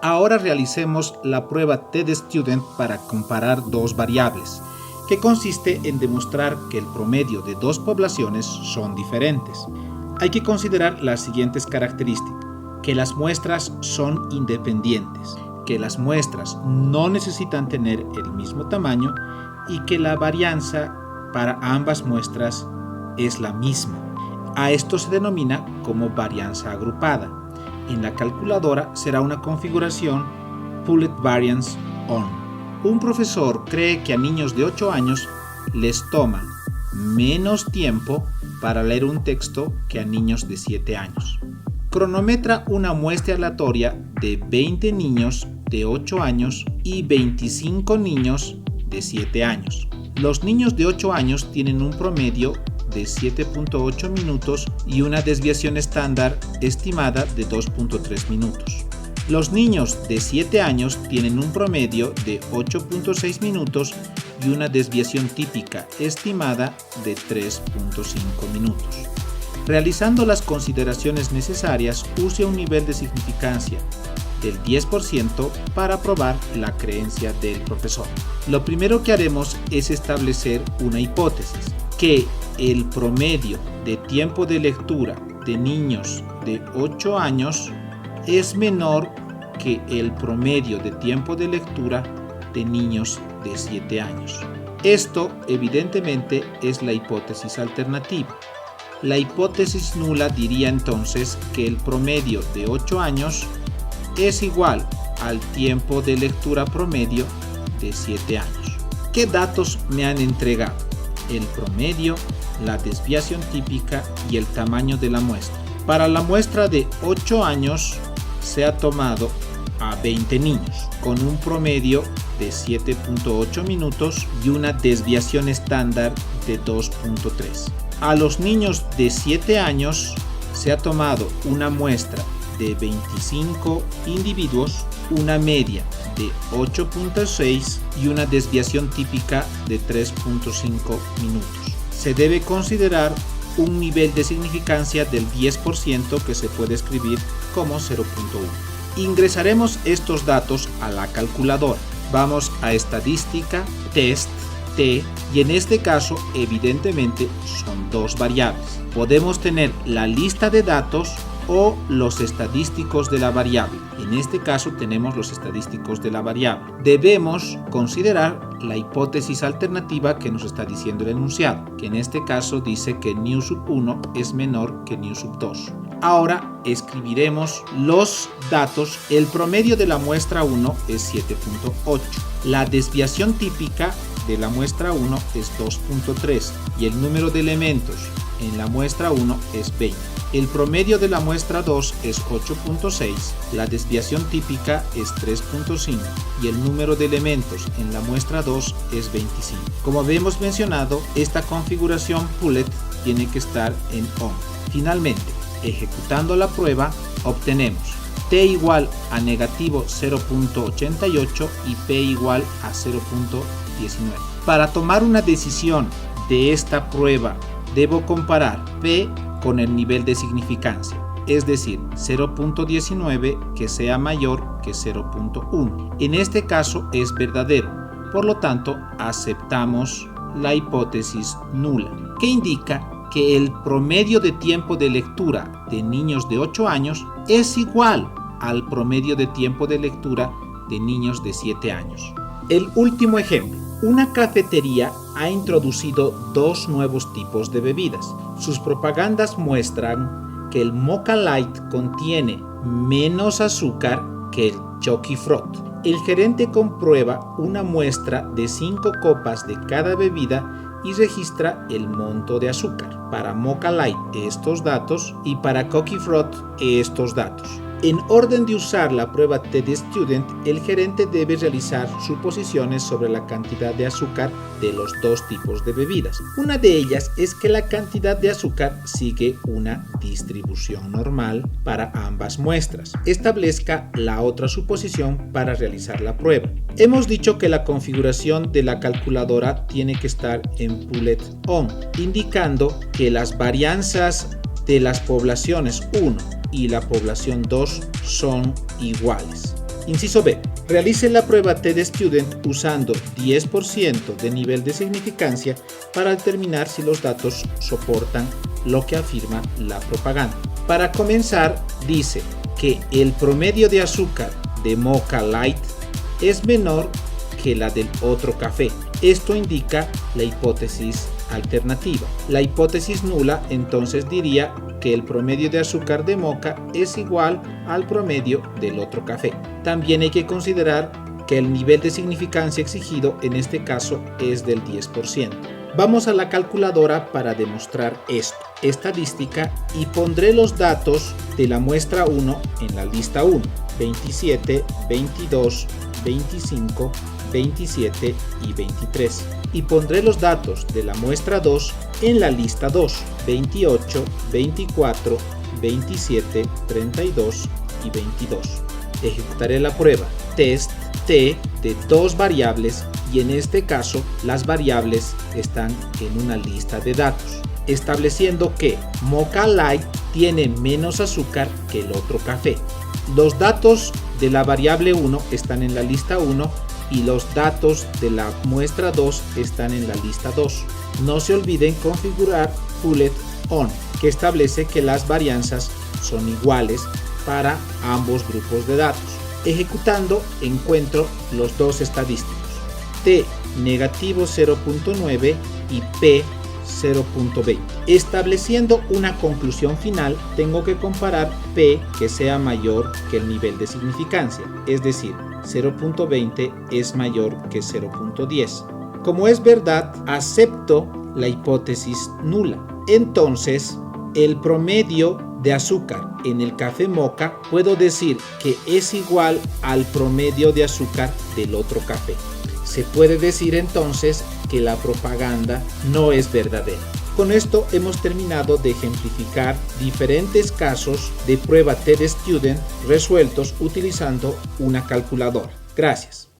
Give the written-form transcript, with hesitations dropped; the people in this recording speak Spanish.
Ahora realicemos la prueba TED-Student para comparar dos variables, que consiste en demostrar que el promedio de dos poblaciones son diferentes. Hay que considerar las siguientes características: que las muestras son independientes, que las muestras no necesitan tener el mismo tamaño y que la varianza para ambas muestras es la misma. A esto se denomina como varianza agrupada. En la calculadora será una configuración Pooled Variance On. Un profesor cree que a niños de 8 años les toma menos tiempo para leer un texto que a niños de 7 años. Cronometra una muestra aleatoria de 20 niños de 8 años y 25 niños de 7 años. Los niños de 8 años tienen un promedio de 7.8 minutos y una desviación estándar estimada de 2.3 minutos. Los niños de 7 años tienen un promedio de 8.6 minutos y una desviación típica estimada de 3.5 minutos. Realizando las consideraciones necesarias, use un nivel de significancia del 10% para probar la creencia del profesor. Lo primero que haremos es establecer una hipótesis, que el promedio de tiempo de lectura de niños de 8 años es menor que el promedio de tiempo de lectura de niños de 7 años. Esto evidentemente es la hipótesis alternativa. La hipótesis nula diría entonces que el promedio de 8 años es igual al tiempo de lectura promedio de 7 años. ¿Qué datos me han entregado? El promedio, la desviación típica y el tamaño de la muestra. Para la muestra de 8 años se ha tomado a 20 niños con un promedio de 7.8 minutos y una desviación estándar de 2.3. A los niños de 7 años se ha tomado una muestra de 25 individuos, una media de 8.6 y una desviación típica de 3.5 minutos. Se debe considerar un nivel de significancia del 10% que se puede escribir como 0.1. Ingresaremos estos datos a la calculadora. Vamos a Estadística, Test, T, y en este caso evidentemente son dos variables. Podemos tener la lista de datos o los estadísticos de la variable. En este caso tenemos los estadísticos de la variable. Debemos considerar la hipótesis alternativa que nos está diciendo el enunciado, que en este caso dice que nu sub 1 es menor que nu sub 2. Ahora escribiremos los datos. El promedio de la muestra 1 es 7.8. La desviación típica de la muestra 1 es 2.3 y el número de elementos en la muestra 1 es 20. El promedio de la muestra 2 es 8.6, la desviación típica es 3.5 y el número de elementos en la muestra 2 es 25. Como habíamos mencionado, esta configuración Pooled tiene que estar en ON. Finalmente, ejecutando la prueba, obtenemos t igual a negativo 0.88 y p igual a 0.19. Para tomar una decisión de esta prueba, debo comparar p con el nivel de significancia, es decir, 0.19 que sea mayor que 0.1. En este caso es verdadero, por lo tanto aceptamos la hipótesis nula, que indica que el promedio de tiempo de lectura de niños de 8 años es igual al promedio de tiempo de lectura de niños de 7 años. El último ejemplo. Una cafetería ha introducido dos nuevos tipos de bebidas. Sus propagandas muestran que el Mocha Light contiene menos azúcar que el Chucky Frot. El gerente comprueba una muestra de 5 copas de cada bebida y registra el monto de azúcar. Para Mocha Light estos datos y para Chucky Frot estos datos. En orden de usar la prueba TED-Student, el gerente debe realizar suposiciones sobre la cantidad de azúcar de los dos tipos de bebidas. Una de ellas es que la cantidad de azúcar sigue una distribución normal para ambas muestras. Establezca la otra suposición para realizar la prueba. Hemos dicho que la configuración de la calculadora tiene que estar en Pooled On, indicando que las varianzas de las poblaciones 1 y la población 2 son iguales. Inciso B. Realice la prueba TestStudent usando 10% de nivel de significancia para determinar si los datos soportan lo que afirma la propaganda. Para comenzar, dice que el promedio de azúcar de Mocha Light es menor que la del otro café. Esto indica la hipótesis alternativa. La hipótesis nula entonces diría que el promedio de azúcar de Mocha es igual al promedio del otro café. También hay que considerar que el nivel de significancia exigido en este caso es del 10%. Vamos a la calculadora para demostrar esto. Estadística y pondré los datos de la muestra 1 en la lista 1, 27, 22, 25, 27 y 23. Y pondré los datos de la muestra 2 en la lista 2, 28, 24, 27, 32 y 22. Ejecutaré la prueba test t de dos variables y en este caso las variables están en una lista de datos, estableciendo que Mocha Light tiene menos azúcar que el otro café. Los datos de la variable 1 están en la lista 1 y los datos de la muestra 2 están en la lista 2. No se olviden configurar Bullet On, que establece que las varianzas son iguales para ambos grupos de datos. Ejecutando, encuentro los dos estadísticos, T negativo 0.9 y P 0.20. Estableciendo una conclusión final, tengo que comparar P que sea mayor que el nivel de significancia, es decir, 0.20 es mayor que 0.10. Como es verdad, acepto la hipótesis nula. Entonces, el promedio de azúcar en el café Mocha puedo decir que es igual al promedio de azúcar del otro café. Se puede decir entonces que la propaganda no es verdadera. Con esto hemos terminado de ejemplificar diferentes casos de prueba TestStudent resueltos utilizando una calculadora. Gracias.